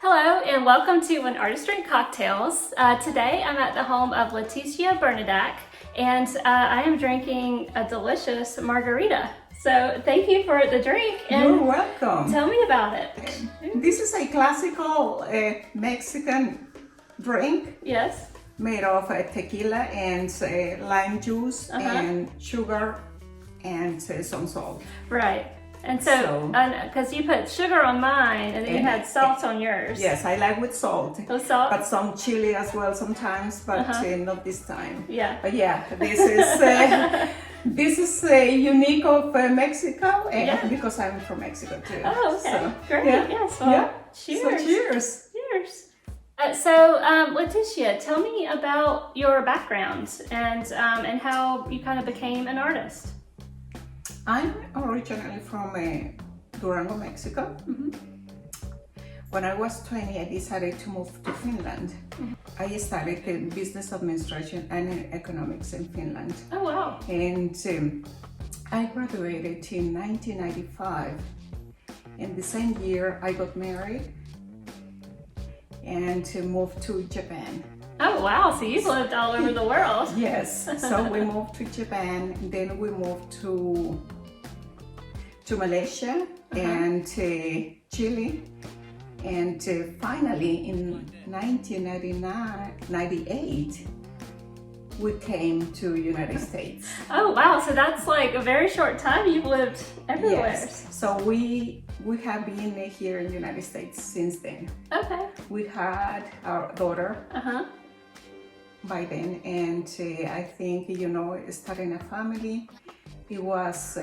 Hello and welcome to When Artists Drink Cocktails. Today I'm at the home of Leticia Bernadac and I am drinking a delicious margarita. So thank you for the drink. And you're welcome. Tell me about it. This is a classical Mexican drink. Yes. Made of tequila and lime juice and sugar and some salt. Right. And so, because you put sugar on mine and then you had salt on yours. Yes, I like with salt. Oh, salt? But some chili as well sometimes, but not this time. Yeah. But yeah, this is unique of Mexico, and because I'm from Mexico too. Oh, okay. So, great. Yeah. Yes. Well, cheers. So cheers. Cheers. Leticia, tell me about your background and how you kind of became an artist. I'm originally from Durango, Mexico. When I was 20, I decided to move to Finland. I studied business administration and economics in Finland. Oh, wow. And I graduated in 1995. And the same year, I got married and moved to Japan. Oh, wow. So you've lived all over the world. Yes. So we moved to Japan, then we moved to Malaysia and Chile. And finally, in 1998, we came to United States. Oh, wow. So that's like a very short time. You've lived everywhere. Yes. So we have been here in the United States since then. Okay. We had our daughter by then, and I think, starting a family, it was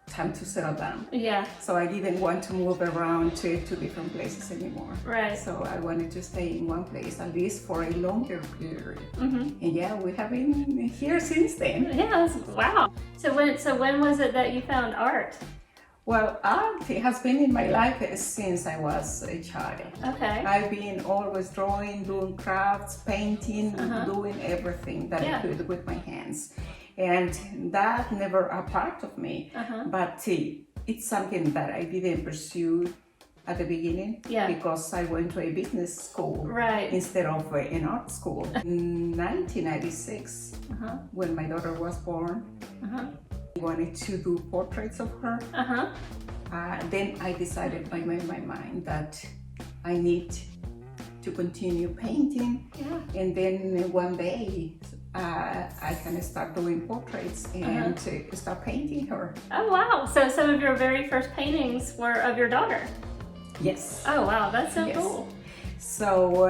time to settle down. Yeah. So I didn't want to move around to different places anymore. Right. So I wanted to stay in one place at least for a longer period. And yeah, we have been here since then. Yeah. Wow. So when was it that you found art? Well, art has been in my life since I was a child. Okay. I've been always drawing, doing crafts, painting, doing everything that I could with my hands. And that never a part of me, but it's something that I didn't pursue at the beginning because I went to a business school instead of an art school. In 1996, when my daughter was born, I wanted to do portraits of her. Then I decided by my mind that I need to continue painting, and then one day I can start doing portraits and start painting her. Oh, wow. So some of your very first paintings were of your daughter? Yes. Oh, wow. That's so cool. So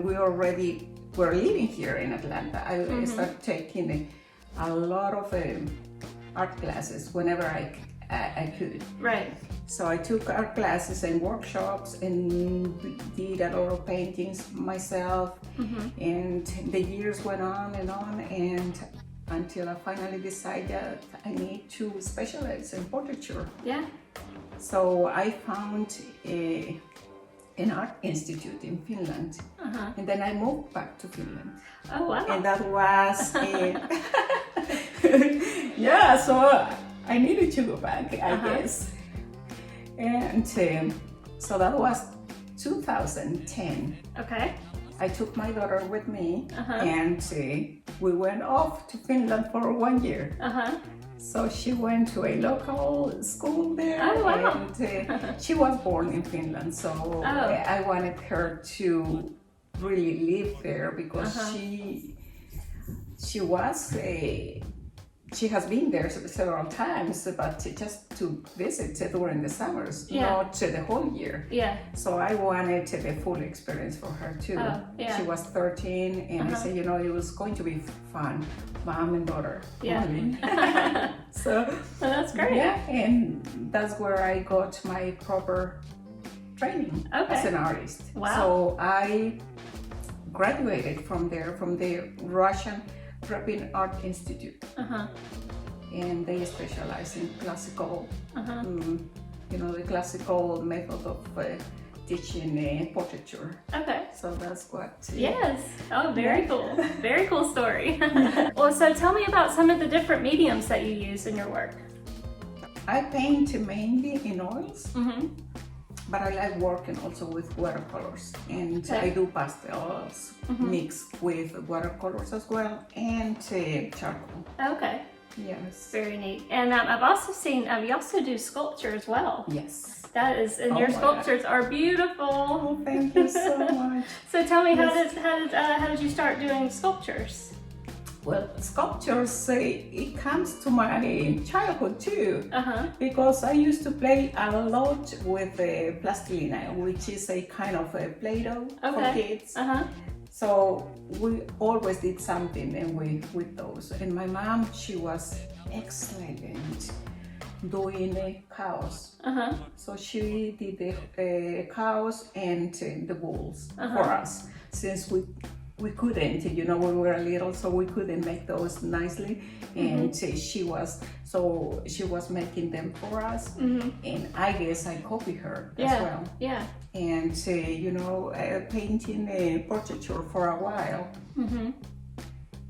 we already were living here in Atlanta. I started taking a lot of art classes whenever I could. Right. So I took art classes and workshops and did a lot of paintings myself. And the years went on and until I finally decided I need to specialize in portraiture. Yeah. So I found an art institute in Finland, and then I moved back to Finland. Oh, wow. And that was so I needed to go back, I guess. And so that was 2010. Okay. I took my daughter with me and we went off to Finland for 1 year. So she went to a local school there. Oh, wow. And she was born in Finland, so I wanted her to really live there because she was she has been there several times, but just to visit during the summers, not the whole year. Yeah. So I wanted the full experience for her too. Oh, yeah. She was 13, and I said, it was going to be fun, mom and daughter. Yeah. So well, that's great. Yeah, and that's where I got my proper training as an artist. Wow. So I graduated from the Russian Rapid Art Institute, and they specialize in classical, the classical method of teaching portraiture. Okay. So that's what. Yes. Oh, very cool. Very cool story. Well, so tell me about some of the different mediums that you use in your work. I paint mainly in oils. But I like working also with watercolors, and I do pastels mixed with watercolors as well, and charcoal. Okay. Yes. Very neat. And I've also seen you also do sculpture as well. Yes. That is, and your sculptures are beautiful. Oh, thank you so much. So tell me, how did you start doing sculptures? Well, sculptures, it comes to my childhood too, because I used to play a lot with plastilina, which is a kind of a Play-Doh for kids. So we always did something with those. And my mom, she was excellent doing cows. So she did the cows and the bulls for us, since we couldn't, when we were little, so we couldn't make those nicely, and she was making them for us, and I guess I copied her as well. Yeah. And painting a portraiture for a while.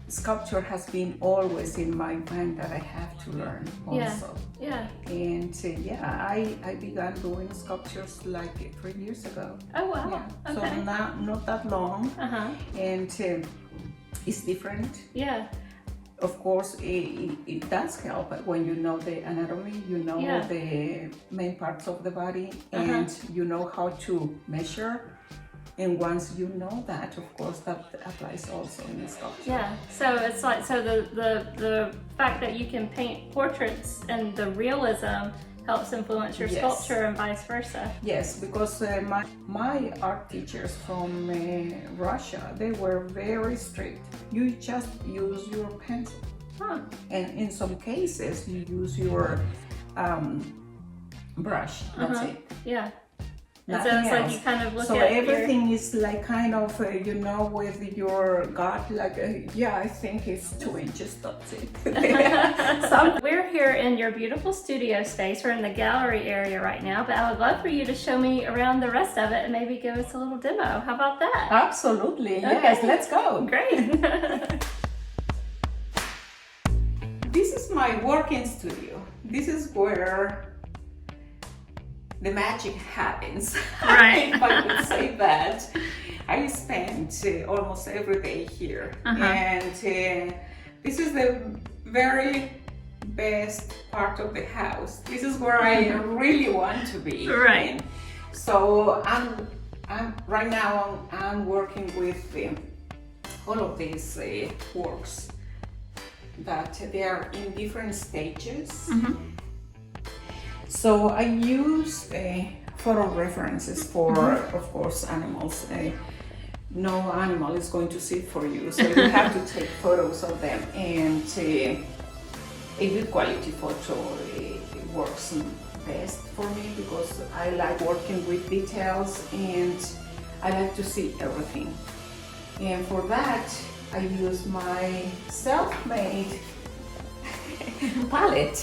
Sculpture has been always in my mind that I have to learn also. Yeah. And I began doing sculptures like 3 years ago. Oh wow. Yeah. Okay. So not that long. And it's different. Yeah. Of course, it does help when you know the anatomy, you know the main parts of the body, and you know how to measure. And once you know that, of course, that applies also in the sculpture. Yeah, so it's like, the fact that you can paint portraits and the realism helps influence your sculpture and vice versa. Yes, because my art teachers from Russia, they were very strict. You just use your pencil. And in some cases, you use your brush, that's it. Yeah. And so it's like you kind of look at everything is like kind of, with your gut, like, I think it's 2 inches, that's it. We're here in your beautiful studio space. We're in the gallery area right now, but I would love for you to show me around the rest of it and maybe give us a little demo. How about that? Absolutely, yes, let's go. Great. This is my working studio. This is where the magic happens. Right. If I could say that. I spend almost every day here, and this is the very best part of the house. This is where I really want to be. Right. So I'm right now I'm working with all of these works that they are in different stages. So I use photo references for, of course, animals. No animal is going to sit for you, so you have to take photos of them. And a good quality photo works best for me because I like working with details and I like to see everything. And for that, I use my self-made palette.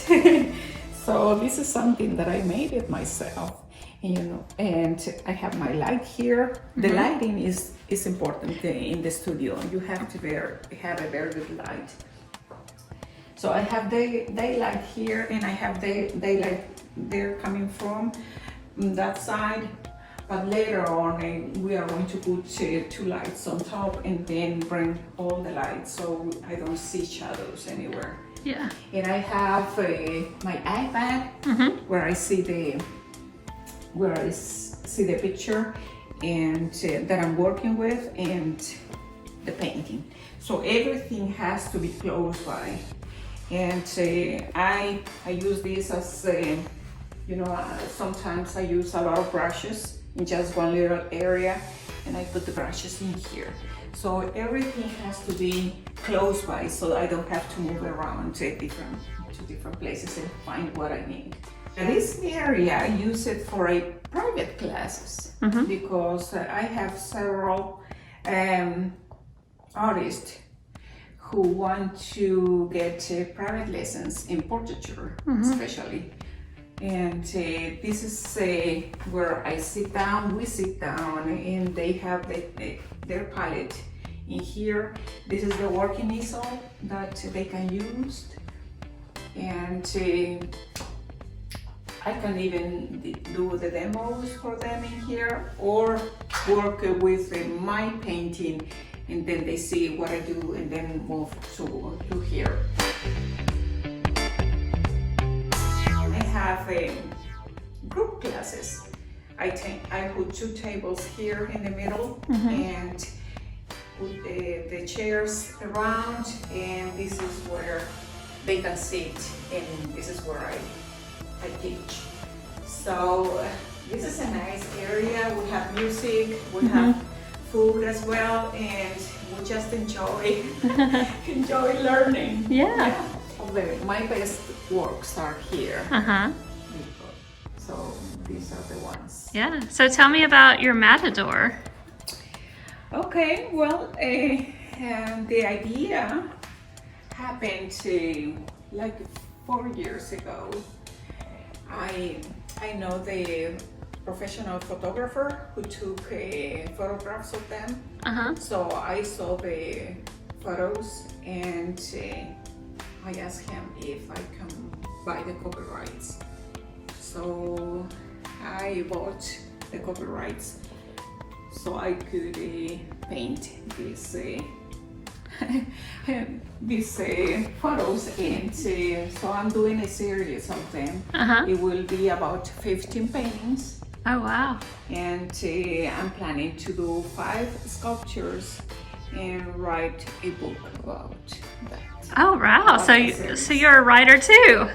So this is something that I made it myself, and I have my light here. The lighting is important in the studio. You have to have a very good light. So I have daylight here, and I have daylight there coming from that side. But later on, we are going to put 2 lights on top and then bring all the lights so I don't see shadows anywhere. Yeah. And I have my iPad where I see the picture and that I'm working with and the painting. So everything has to be close by. And I use this as you know, sometimes I use a lot of brushes in just one little area, and I put the brushes in here. So everything has to be close by, so I don't have to move around to different places and find what I need. And this area, I use it for a private classes because I have several artists who want to get private lessons in portraiture, especially. And this is where I sit down, we sit down, and they have their palette in here. This is the working easel that they can use. And I can even do the demos for them in here, or work with my painting, and then they see what I do and then move to here. I have group classes. I put 2 tables here in the middle and put the chairs around, and this is where they can sit, and this is where I teach. So this is a nice area. We have music, we have food as well, and we just enjoy learning. Yeah. My best works are here. So these are the ones. Yeah. So tell me about your matador. Okay, well, the idea happened like 4 years ago. I know the professional photographer who took photographs of them. So I saw the photos, and I asked him if I can buy the copyrights. So I bought the copyrights so I could paint these photos, and so I'm doing a series of them. It will be about 15 paintings. Oh wow. And I'm planning to do 5 sculptures and write a book about that. Oh wow, so you're a writer too.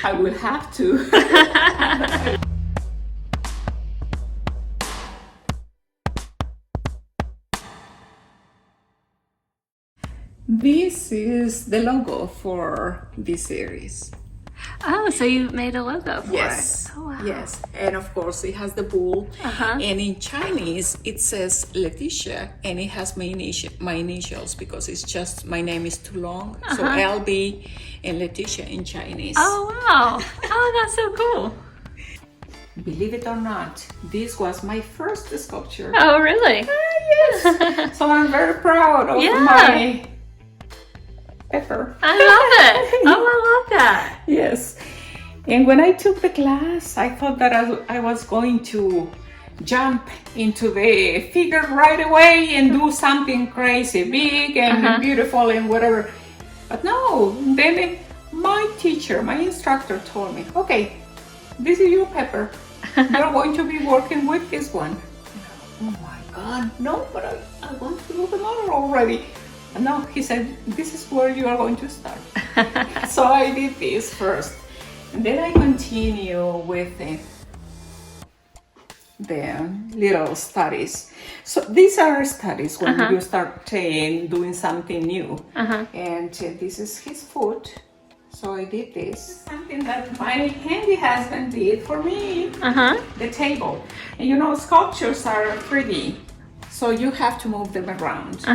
I will have to. This is the logo for this series. Oh, so you made a logo for Yes. it. Oh, wow. Yes, and of course it has the bull. And in Chinese it says Leticia, and it has my initials because it's just my name is too long. So LB and Leticia in Chinese. Oh wow. Oh, that's so cool. Believe it or not, this was my first sculpture. Oh really? Yes. So I'm very proud of my pepper. I love it. Oh, I love that. Yes. And when I took the class, I thought that I was going to jump into the figure right away and do something crazy, big and beautiful and whatever. But no, then my teacher, my instructor told me, okay, this is your pepper. You're going to be working with this one. Oh my God, no, but I want to do the model already. And no, he said, this is where you are going to start. So I did this first. And then I continue with the little studies. So these are studies when you start doing something new. And this is his foot. So I did this. Something that my handy husband did for me. The table. And you know, sculptures are 3D. So you have to move them around.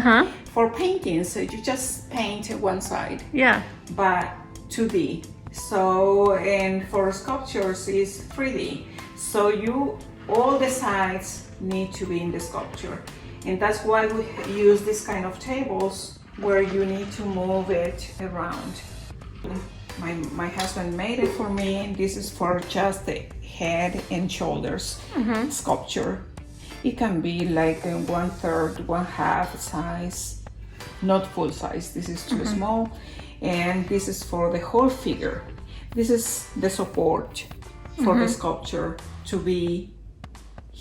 For paintings, you just paint one side. Yeah. But 2D. So, and for sculptures is 3D. So all the sides need to be in the sculpture. And that's why we use this kind of tables where you need to move it around. My husband made it for me. This is for just the head and shoulders sculpture. It can be like 1/3, 1/2 size, not full size. This is too small. And this is for the whole figure. This is the support for the sculpture to be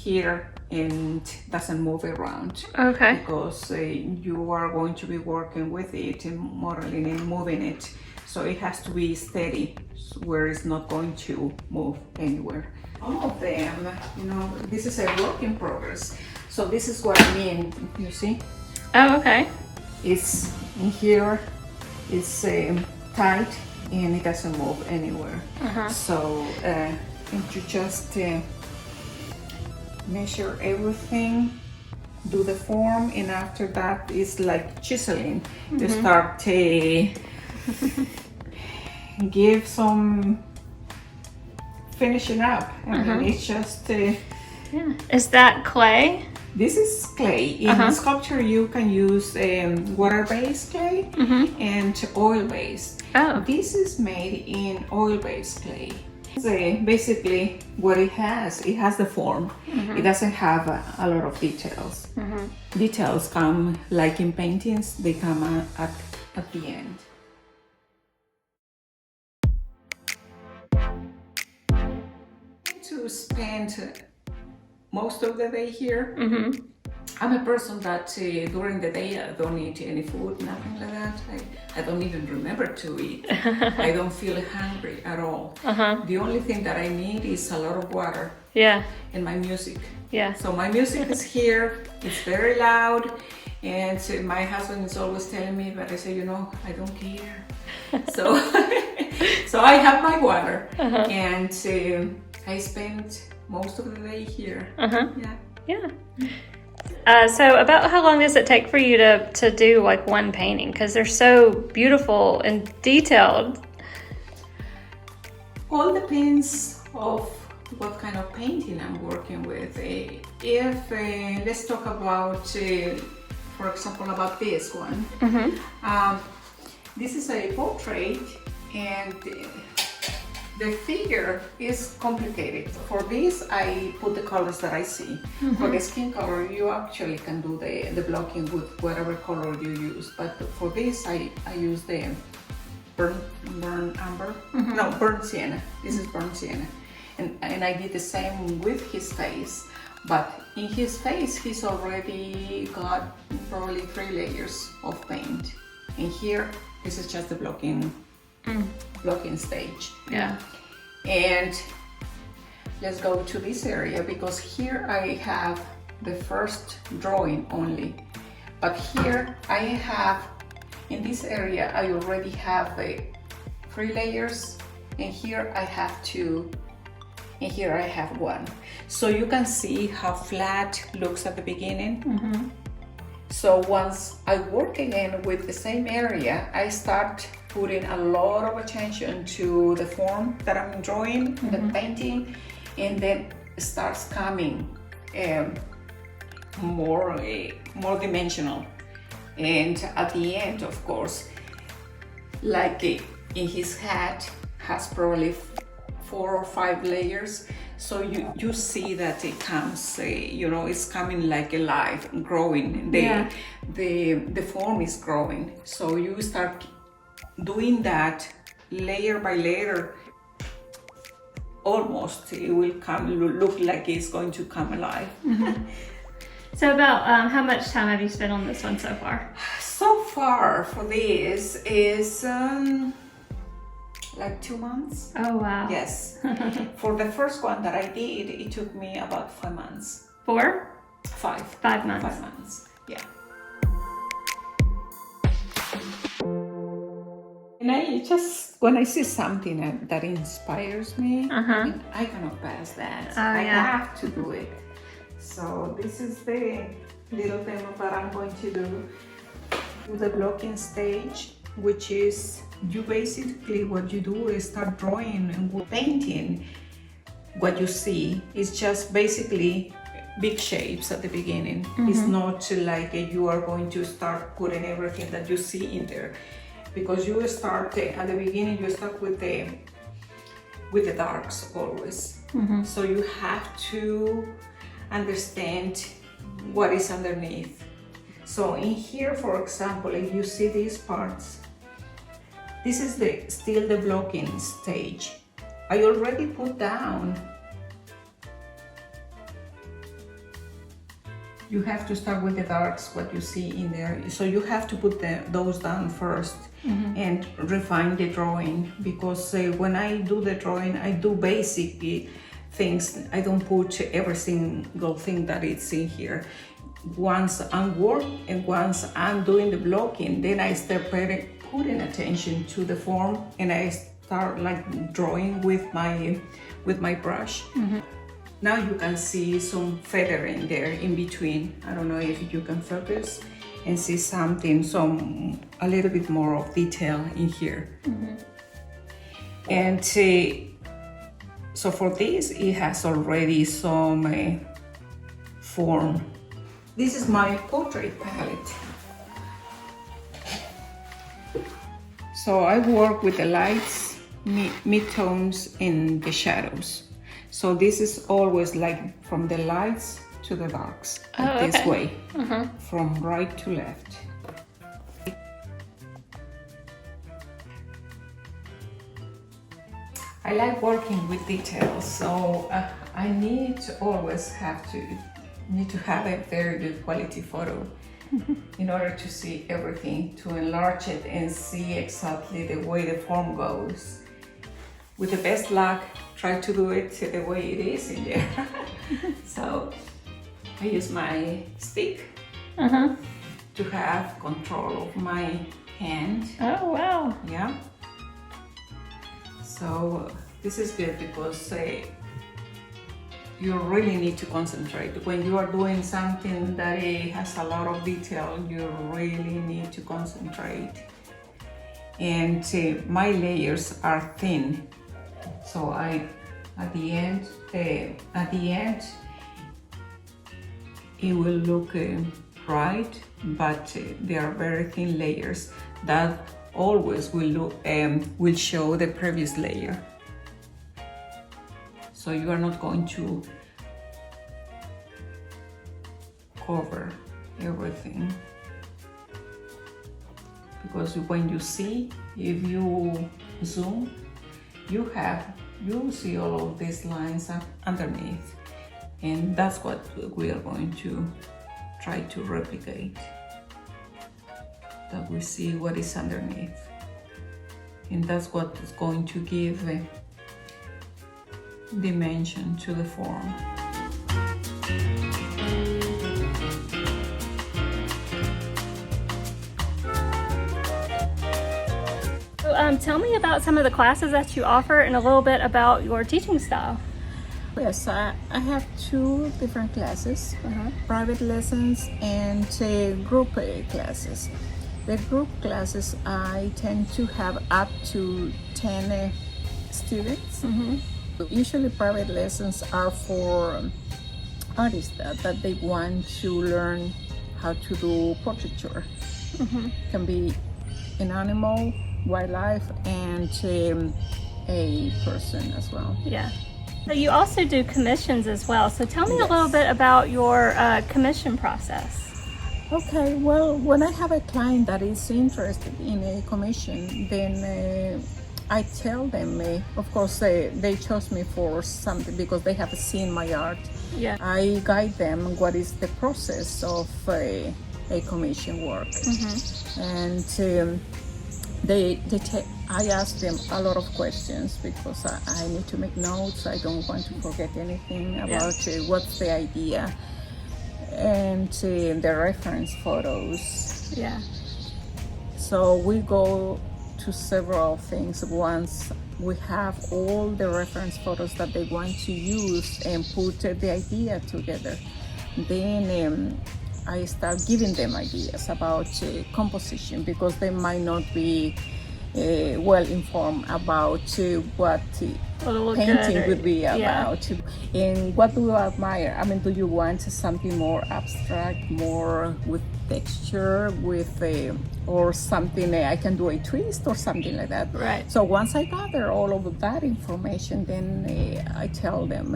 here and doesn't move around. Okay. Because you are going to be working with it and modeling and moving it. So it has to be steady where it's not going to move anywhere. All of them, you know, this is a work in progress. So this is what I mean, you see? Oh, okay. It's in here, it's tight and it doesn't move anywhere. So and you just measure everything, do the form, and after that it's like chiseling. You start give some finishing up. I mean, it's just Yeah. Is that clay? this is clay. In sculpture you can use water-based clay and oil-based. Oh. This is made in oil-based clay. Basically what it has the form. It doesn't have a lot of details. Details come like in paintings, they come at the end. To spend most of the day here. I'm a person that during the day I don't eat any food, nothing like that. I don't even remember to eat. I don't feel hungry at all. The only thing that I need is a lot of water. Yeah. And my music. Yeah. So my music is here. It's very loud. And my husband is always telling me, but I say, you know, I don't care. So, so I have my water. And I spend most of the day here. Yeah. Yeah. So about how long does it take for you to do like one painting? Because they're so beautiful and detailed. All depends of what kind of painting I'm working with. If let's talk about, for example, about this one. This is a portrait, and the figure is complicated. For this, I put the colors that I see. For the skin color, you actually can do the blocking with whatever color you use. But for this, I use the burnt amber. No, burnt sienna. This is burnt sienna. And I did the same with his face. But in his face, he's already got probably 3 layers of paint. And here, this is just the blocking stage. Yeah. And let's go to this area, because here I have the first drawing only. But here I have, in this area, I already have 3 layers, and here I have 2, and here I have 1. So you can see how flat looks at the beginning. So once I work again with the same area, I start putting a lot of attention to the form that I'm drawing, the painting, and then it starts coming more dimensional. And at the end, of course, like in his hat, has probably 4 or 5 layers. So you see that it comes, you know, it's coming like alive, growing. The form is growing. So you start doing that layer by layer. Almost, it will look like it's going to come alive. So about how much time have you spent on this one so far? So far for this is like 2 months. Oh wow. Yes. For the first one that I did, it took me about 5 months. 4? 5. 5 months. 5 months. Yeah. And I just, when I see something that inspires me, I mean, I cannot pass that. I have to do it. So this is the little demo that I'm going to do with the blocking stage, which is you basically, what you do is start drawing and painting. What you see is just basically big shapes at the beginning. It's not like you are going to start putting everything that you see in there, because you start at the beginning, you start with the darks always. So you have to understand what is underneath. So in here, for example, if you see these parts, this is still the blocking stage. I already put down you have to start with the darks, what you see in there. So you have to put those down first and refine the drawing, because when I do the drawing, I do basic things. I don't put every single thing that it's in here. Once I'm working and once I'm doing the blocking, then I start putting attention to the form, and I start like drawing with my brush. Now you can see some feathering there in between. I don't know if you can focus and see something, a little bit more of detail in here. And so for this, it has already some form. This is my portrait palette. So I work with the lights, midtones, and the shadows. So this is always like from the lights to the darks, this way, from right to left. I like working with details, so I need to always have a very good quality photo in order to see everything, to enlarge it and see exactly the way the form goes. With the best luck, try to do it the way it is in there. So I use my stick to have control of my hand. Oh, wow. Yeah. So this is good because you really need to concentrate. When you are doing something that has a lot of detail, you really need to concentrate. And my layers are thin. So at the end, it will look bright, but they are very thin layers that always will show the previous layer. So you are not going to cover everything, because when you see, if you zoom, you see all of these lines underneath, and that's what we are going to try to replicate, that we see what is underneath, and that's what is going to give a dimension to the form. Tell me about some of the classes that you offer and a little bit about your teaching style. Yes, I have 2 different classes, private lessons and group classes. The group classes, I tend to have up to 10 students. Usually private lessons are for artists that they want to learn how to do portraiture. Can be an animal, wildlife, and a person as well. Yeah. So you also do commissions as well. So tell me a little bit about your commission process. Okay, well, when I have a client that is interested in a commission, then I tell them, of course, they chose me for something because they have seen my art. Yeah. I guide them what is the process of a commission work. And I ask them a lot of questions because I need to make notes. I don't want to forget anything about what's the idea, and the reference photos. Yeah. So we go to several things. Once we have all the reference photos that they want to use and put the idea together, then I start giving them ideas about composition, because they might not be well informed about what painting would be about. And what do you admire? I mean, do you want something more abstract, more with texture, with or something I can do a twist or something like that? Right. So once I gather all of that information, then I tell them,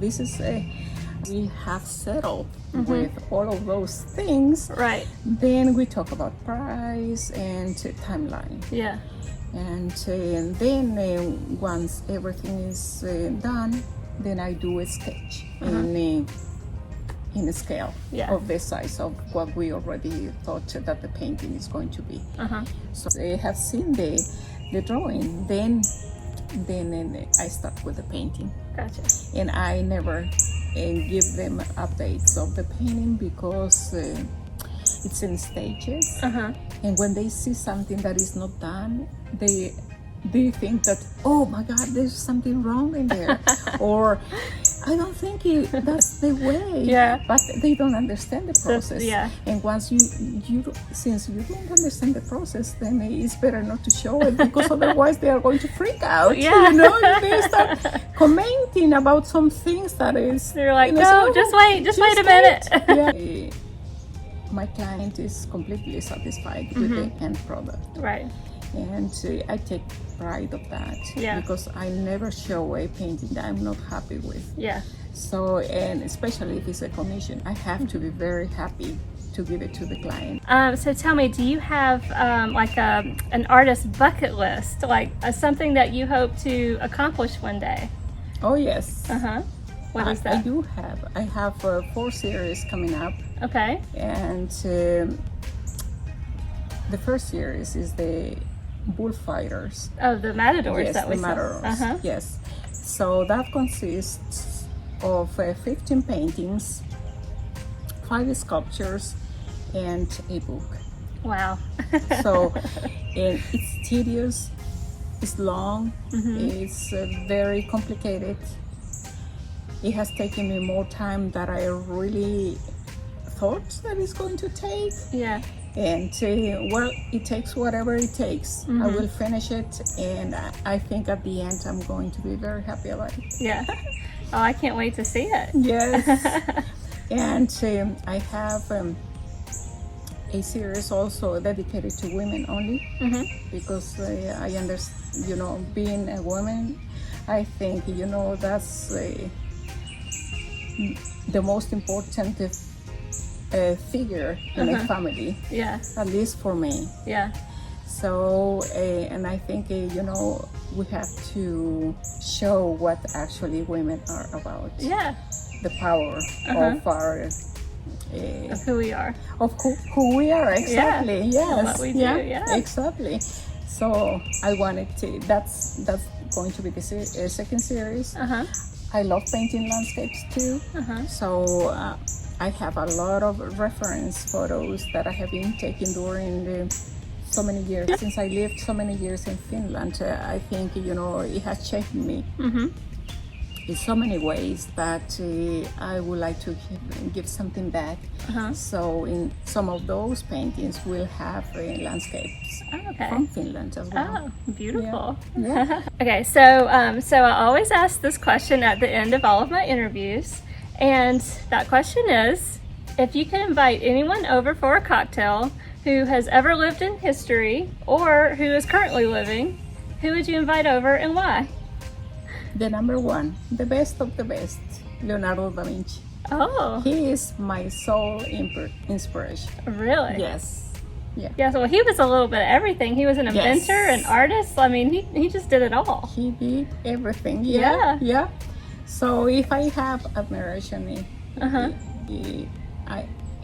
this is we have settled with all of those things. Right. Then we talk about price and timeline. Yeah. And then once everything is done, then I do a sketch in a scale Yeah. of the size of what we already thought that the painting is going to be. So they have seen the drawing, then I start with the painting. Gotcha. And I never give them updates of the painting because it's in stages. And when they see something that is not done, they think that, oh my God, there's something wrong in there. Or I don't think that's the way. Yeah. But they don't understand the process. Yeah. And once since you don't understand the process, then it's better not to show it, because otherwise they are going to freak out. Yeah. You know, if they start commenting about some things that is. They're like, you know, no, just wait a minute. Yeah. My client is completely satisfied with the end product. Right. And I take pride of that, Yeah. because I never show a painting that I'm not happy with. Yeah. So, and especially if it's a commission, I have to be very happy to give it to the client. So tell me, do you have like an artist bucket list, like something that you hope to accomplish one day? Oh yes. What is that? I do have. I have 4 series coming up. Okay. And the first series is the bullfighters. Oh, the matadors Yes, that we the saw. matadors. Yes. So that consists of 15 paintings, 5 sculptures, and a book. Wow. So, and it's tedious, it's long, it's very complicated. It has taken me more time than I really thought that it's going to take. Yeah. And well, it takes whatever it takes. I will finish it, and I think at the end I'm going to be very happy about it. Yeah. Oh, I can't wait to see it. Yes. And I have a series also dedicated to women only, because I understand, you know, being a woman, I think, you know, that's the most important figure in a family. Yeah. At least for me. Yeah. So, and I think, you know, we have to show what actually women are about. Yeah. The power of our... Of who we are. Of who we are, exactly. Yes. What we do, yeah. Exactly. So I wanted to, that's going to be the second series. I love painting landscapes too. So I have a lot of reference photos that I have been taking during so many years. Since I lived so many years in Finland, I think, you know, it has shaped me in so many ways that I would like to give something back. So in some of those paintings we'll have landscapes from Finland as well. Oh, beautiful. Yeah. Okay, so I always ask this question at the end of all of my interviews. And that question is, if you could invite anyone over for a cocktail who has ever lived in history or who is currently living, who would you invite over and why? The number one, the best of the best, Leonardo da Vinci. Oh. He is my sole inspiration. Really? Yes. Yeah. Yeah, so he was a little bit of everything. He was an inventor, an artist. I mean, he just did it all. He did everything. Yeah. So if I have admiration, he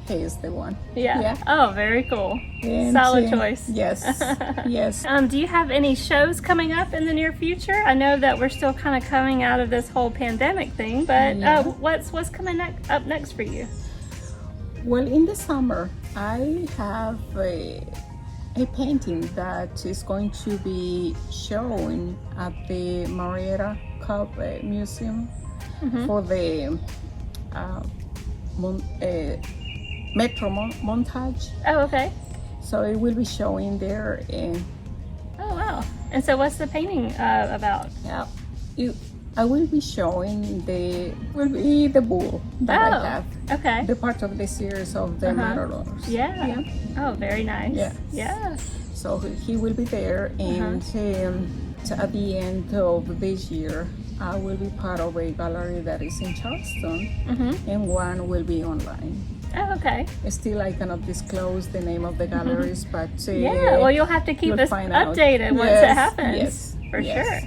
is the one. Yeah. Oh, very cool. And, solid choice. Yes. Yes. Do you have any shows coming up in the near future? I know that we're still kind of coming out of this whole pandemic thing, but what's coming up next for you? Well, in the summer, I have a painting that is going to be shown at the Marietta Cup Museum for the Metro montage. Oh, okay. So it will be showing there. Oh, wow. And so what's the painting about? Yeah, I will be showing the bull that I have. Okay. The part of the series of the matadors. Yeah. Oh, very nice. Yeah. Yeah. So he will be there, and at the end of this year, I will be part of a gallery that is in Charleston, and one will be online. Oh, okay. Still, I cannot disclose the name of the galleries, but well, you'll have to keep us updated once it happens. Yes. For sure.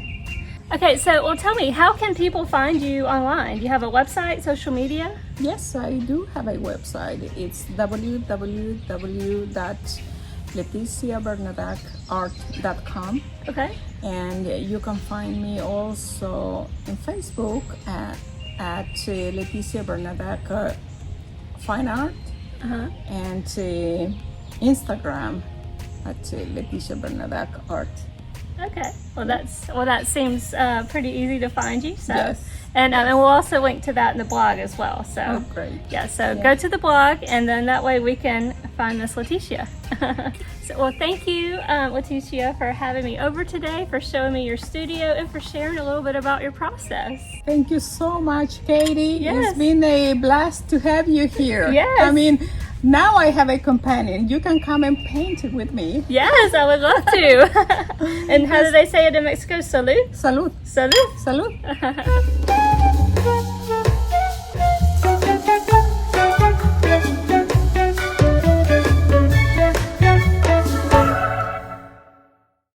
Okay, so well, tell me, how can people find you online? Do you have a website, social media? Yes, I do have a website. It's www.leticiabernadacart.com. Okay. And you can find me also in Facebook at Leticia Bernadac Fine Art, and Instagram at Leticia Bernadac Art. Okay. Well, that seems pretty easy to find you. So, Yes. and we'll also link to that in the blog as well. So, Oh, great. yeah. So go to the blog, and then that way we can find Miss Leticia. So, well, thank you, Leticia, for having me over today, for showing me your studio, and for sharing a little bit about your process. Thank you so much, Katie. Yes. It's been a blast to have you here. Yes. I mean, now I have a companion. You can come and paint with me. Yes, I would love to. And how do they say it in Mexico? Salud? Salud. Salud. Salud.